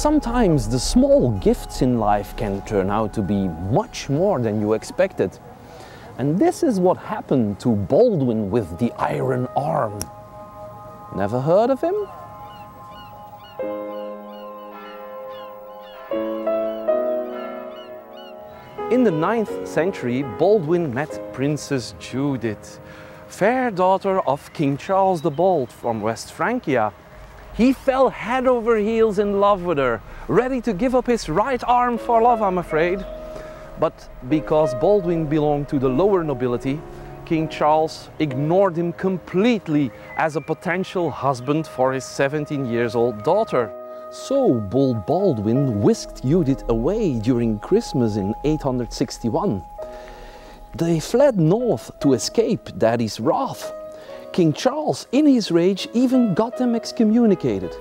sometimes the small gifts in life can turn out to be much more than you expected. And this is what happened to Baldwin with the iron arm. Never heard of him? In the 9th century, Baldwin met Princess Judith, fair daughter of King Charles the Bald from West Francia. He fell head over heels in love with her, ready to give up his right arm for love, I'm afraid. But because Baldwin belonged to the lower nobility, King Charles ignored him completely as a potential husband for his 17-year-old daughter. So bold Baldwin whisked Judith away during Christmas in 861. They fled north to escape Daddy's wrath. King Charles, in his rage, even got them excommunicated.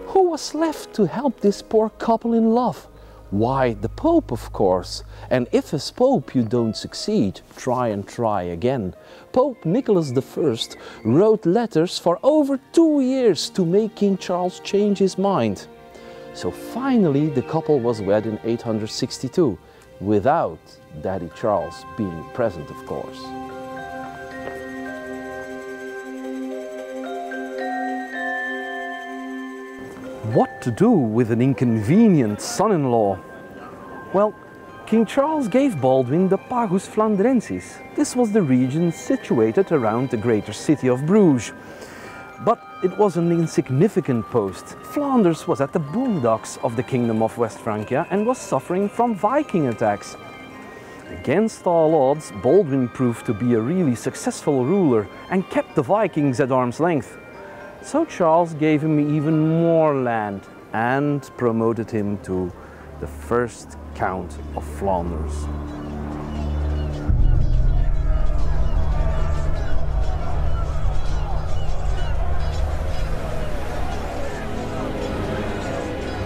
Who was left to help this poor couple in love? Why, the Pope, of course. And if as Pope you don't succeed, try and try again. Pope Nicholas I wrote letters for over 2 years to make King Charles change his mind. So finally the couple was wed in 862, without Daddy Charles being present, of course. What to do with an inconvenient son-in-law? Well, King Charles gave Baldwin the Pagus Flandrensis. This was the region situated around the greater city of Bruges. But it was an insignificant post. Flanders was at the boondocks of the Kingdom of West Francia and was suffering from Viking attacks. Against all odds, Baldwin proved to be a really successful ruler and kept the Vikings at arm's length. So Charles gave him even more land and promoted him to the first Count of Flanders.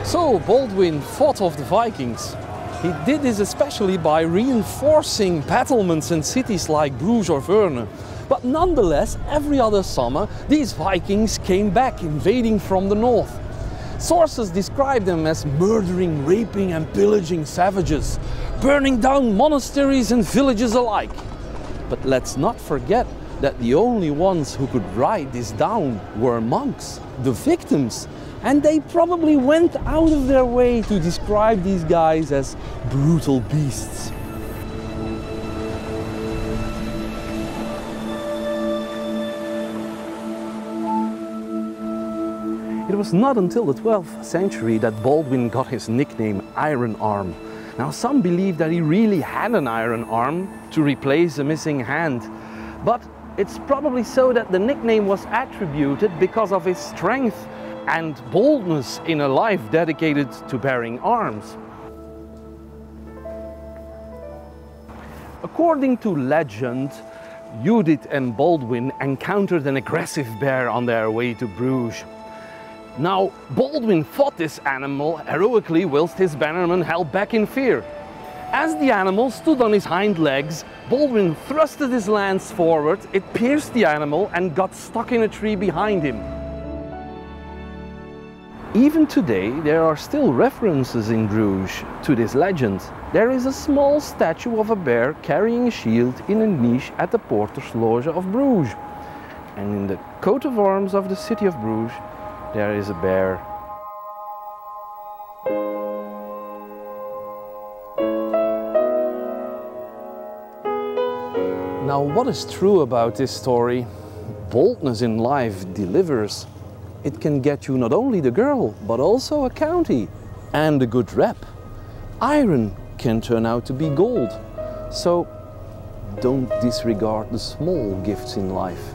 So Baldwin fought off the Vikings. He did this especially by reinforcing battlements in cities like Bruges or Veurne. But nonetheless, every other summer, these Vikings came back, invading from the north. Sources describe them as murdering, raping and pillaging savages, burning down monasteries and villages alike. But let's not forget that the only ones who could write this down were monks, the victims. And they probably went out of their way to describe these guys as brutal beasts. It was not until the 12th century that Baldwin got his nickname Iron Arm. Now some believe that he really had an iron arm to replace a missing hand. But it's probably so that the nickname was attributed because of his strength and boldness in a life dedicated to bearing arms. According to legend, Judith and Baldwin encountered an aggressive bear on their way to Bruges. Now, Baldwin fought this animal heroically whilst his bannermen held back in fear. As the animal stood on his hind legs, Baldwin thrusted his lance forward, it pierced the animal and got stuck in a tree behind him. Even today, there are still references in Bruges to this legend. There is a small statue of a bear carrying a shield in a niche at the Porters Loge of Bruges. And in the coat of arms of the city of Bruges, there is a bear. Now, what is true about this story? Boldness in life delivers. It can get you not only the girl, but also a county and a good rep. Iron can turn out to be gold. So don't disregard the small gifts in life.